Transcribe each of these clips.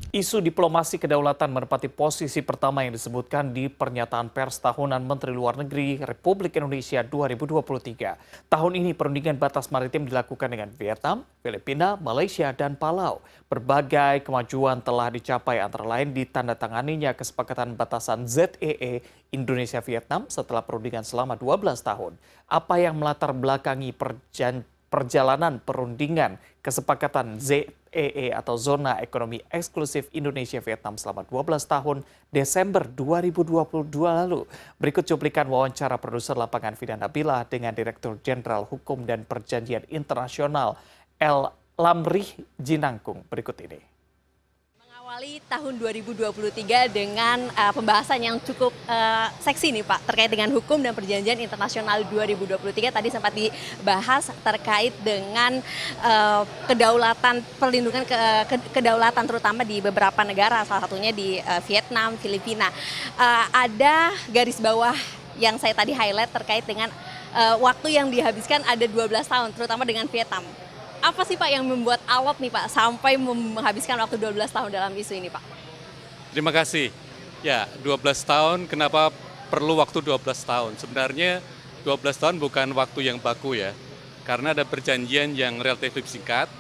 Isu diplomasi kedaulatan menempati posisi pertama yang disebutkan di pernyataan pers tahunan Menteri Luar Negeri Republik Indonesia 2023. Tahun ini perundingan batas maritim dilakukan dengan Vietnam, Filipina, Malaysia, dan Palau. Berbagai kemajuan telah dicapai antara lain ditandatanganinya kesepakatan batasan ZEE Indonesia-Vietnam setelah perundingan selama 12 tahun. Apa yang melatar belakangi perjalanan perundingan kesepakatan ZEE atau Zona Ekonomi Eksklusif Indonesia-Vietnam selama 12 tahun Desember 2022 lalu. Berikut cuplikan wawancara produser lapangan Vida Nabila dengan Direktur Jenderal Hukum dan Perjanjian Internasional El Lamrih Jinangkung berikut ini. Mengawali tahun 2023 dengan pembahasan yang cukup seksi nih Pak, terkait dengan hukum dan perjanjian internasional 2023. Tadi sempat dibahas terkait dengan kedaulatan, perlindungan kedaulatan terutama di beberapa negara, salah satunya di Vietnam, Filipina. Ada garis bawah yang saya tadi highlight terkait dengan waktu yang dihabiskan ada 12 tahun, terutama dengan Vietnam. Apa sih Pak yang membuat alot nih Pak sampai menghabiskan waktu 12 tahun dalam isu ini Pak? Terima kasih. Ya, 12 tahun, kenapa perlu waktu 12 tahun? Sebenarnya 12 tahun bukan waktu yang baku ya. Karena ada perjanjian yang relatif singkat,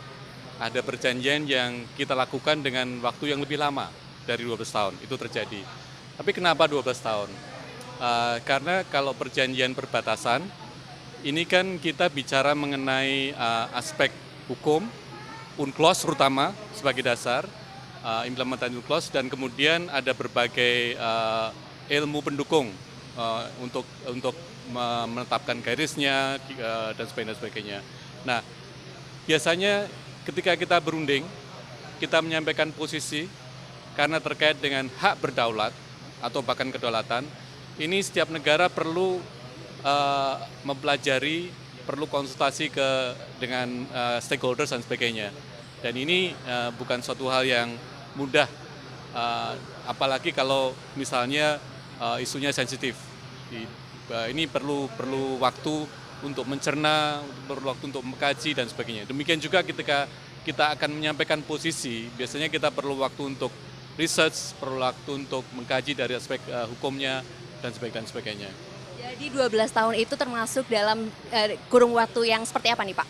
ada perjanjian yang kita lakukan dengan waktu yang lebih lama dari 12 tahun, itu terjadi. Tapi kenapa 12 tahun? Karena kalau perjanjian perbatasan, ini kan kita bicara mengenai aspek hukum, UNCLOS terutama sebagai dasar, implementasi UNCLOS, dan kemudian ada berbagai ilmu pendukung untuk menetapkan garisnya dan sebagainya. Nah, biasanya ketika kita berunding, kita menyampaikan posisi karena terkait dengan hak berdaulat atau bahkan kedaulatan, ini setiap negara perlu mempelajari, perlu konsultasi dengan stakeholders dan sebagainya. Dan ini bukan suatu hal yang mudah, apalagi kalau misalnya isunya sensitif. Ini perlu waktu untuk mencerna, perlu waktu untuk mengkaji dan sebagainya. Demikian juga ketika kita akan menyampaikan posisi, biasanya kita perlu waktu untuk research, perlu waktu untuk mengkaji dari aspek hukumnya dan sebagainya. Jadi 12 tahun itu termasuk dalam kurung waktu yang seperti apa nih Pak?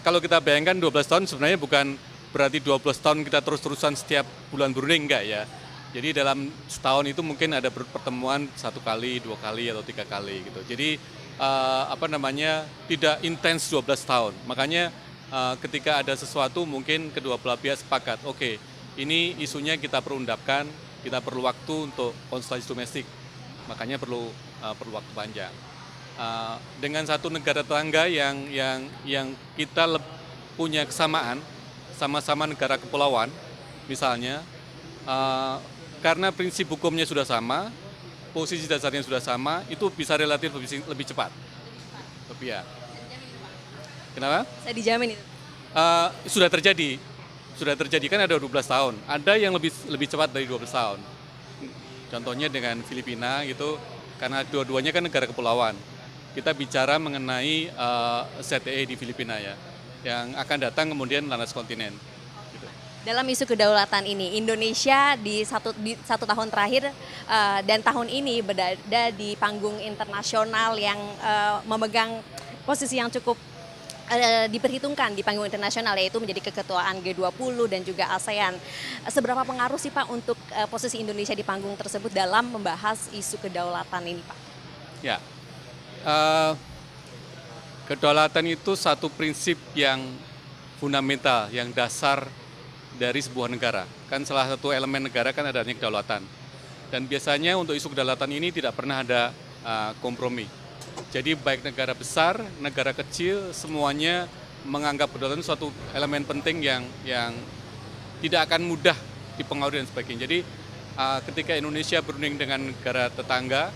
Kalau kita bayangkan 12 tahun sebenarnya bukan berarti 12 tahun kita terus-terusan setiap bulan berunding, enggak ya. Jadi dalam setahun itu mungkin ada pertemuan 1 kali, 2 kali, atau 3 kali gitu. Jadi tidak intens 12 tahun. Makanya ketika ada sesuatu mungkin kedua belah pihak sepakat, oke, ini isunya kita perlu undapkan, kita perlu waktu untuk konsultasi domestik. Makanya perlu waktu panjang. Dengan satu negara tetangga yang kita punya kesamaan, sama-sama negara kepulauan, misalnya, karena prinsip hukumnya sudah sama, posisi dasarnya sudah sama, itu bisa relatif lebih cepat. Tapi ya, kenapa? Saya dijamin itu. Sudah terjadi kan ada 12 tahun. Ada yang lebih cepat dari 12 tahun. Contohnya dengan Filipina gitu, karena dua-duanya kan negara kepulauan. Kita bicara mengenai ZEE di Filipina ya, yang akan datang kemudian landas kontinen. Gitu. Dalam isu kedaulatan ini, Indonesia di satu tahun terakhir dan tahun ini berada di panggung internasional yang memegang posisi yang cukup diperhitungkan di panggung internasional, yaitu menjadi keketuaan G20 dan juga ASEAN. Seberapa pengaruh sih Pak untuk posisi Indonesia di panggung tersebut dalam membahas isu kedaulatan ini Pak? Ya, kedaulatan itu satu prinsip yang fundamental, yang dasar dari sebuah negara. Kan salah satu elemen negara kan adanya kedaulatan. Dan biasanya untuk isu kedaulatan ini tidak pernah ada kompromi. Jadi baik negara besar, negara kecil, semuanya menganggap kedaulatan suatu elemen penting yang tidak akan mudah dipengaruhi dan sebagainya. Jadi ketika Indonesia berunding dengan negara tetangga,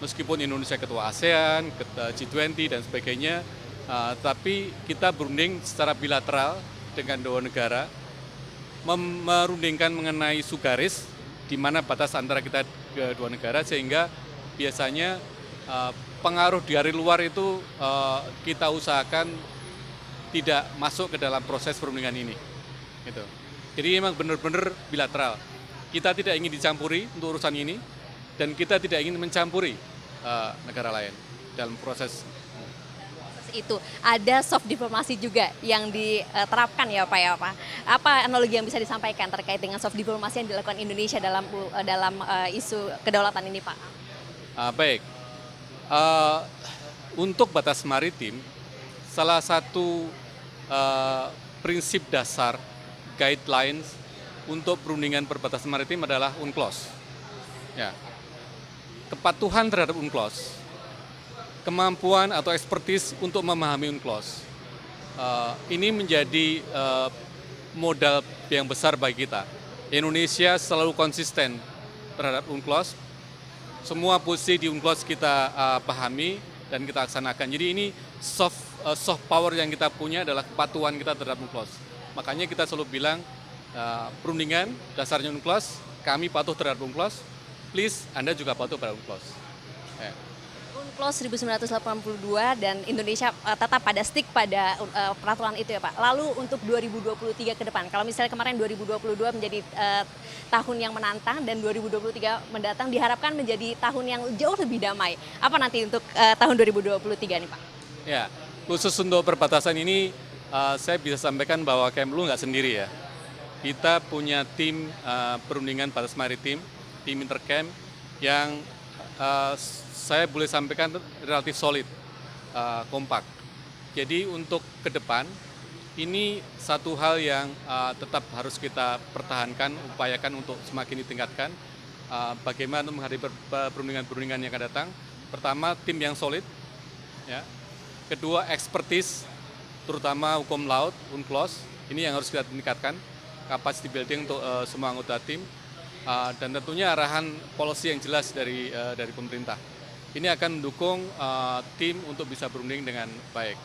meskipun Indonesia ketua ASEAN, ketua G20 dan sebagainya, tapi kita berunding secara bilateral dengan dua negara, merundingkan mengenai isu garis, di mana batas antara kita dua negara, sehingga biasanya pengaruh dari luar itu kita usahakan tidak masuk ke dalam proses perundingan ini. Gitu. Jadi memang benar-benar bilateral. Kita tidak ingin dicampuri untuk urusan ini, dan kita tidak ingin mencampuri negara lain dalam proses. Itu ada soft diplomasi juga yang diterapkan ya Pak ya Pak. Apa analogi yang bisa disampaikan terkait dengan soft diplomasi yang dilakukan Indonesia dalam isu kedaulatan ini Pak? Baik, untuk batas maritim, salah satu prinsip dasar guidelines untuk perundingan perbatasan maritim adalah UNCLOS. Ya, kepatuhan terhadap UNCLOS, kemampuan atau expertise untuk memahami UNCLOS. Ini menjadi modal yang besar bagi kita. Indonesia selalu konsisten terhadap UNCLOS. Semua posisi di UNCLOS kita pahami dan kita laksanakan. Jadi ini soft power yang kita punya adalah kepatuhan kita terhadap UNCLOS. Makanya kita selalu bilang perundingan dasarnya UNCLOS, kami patuh terhadap UNCLOS. Please, Anda juga patuh pada UNCLOS. Ya. UNCLOS 1982 dan Indonesia tetap pada stick pada peraturan itu ya Pak. Lalu untuk 2023 ke depan, kalau misalnya kemarin 2022 menjadi tahun yang menantang dan 2023 mendatang diharapkan menjadi tahun yang jauh lebih damai. Apa nanti untuk tahun 2023 nih Pak? Ya, khusus untuk perbatasan ini saya bisa sampaikan bahwa Kemlu nggak sendiri ya. Kita punya tim perundingan batas maritim, tim Intercam yang saya boleh sampaikan relatif solid, kompak. Jadi untuk ke depan, ini satu hal yang tetap harus kita pertahankan, upayakan untuk semakin ditingkatkan. Bagaimana untuk menghadapi perundingan-perundingan yang akan datang. Pertama, tim yang solid. Ya. Kedua, expertise, terutama hukum laut, UNCLOS. Ini yang harus kita tingkatkan, capacity building untuk semua anggota tim. Dan tentunya arahan policy yang jelas dari pemerintah. Ini akan mendukung tim untuk bisa berunding dengan baik.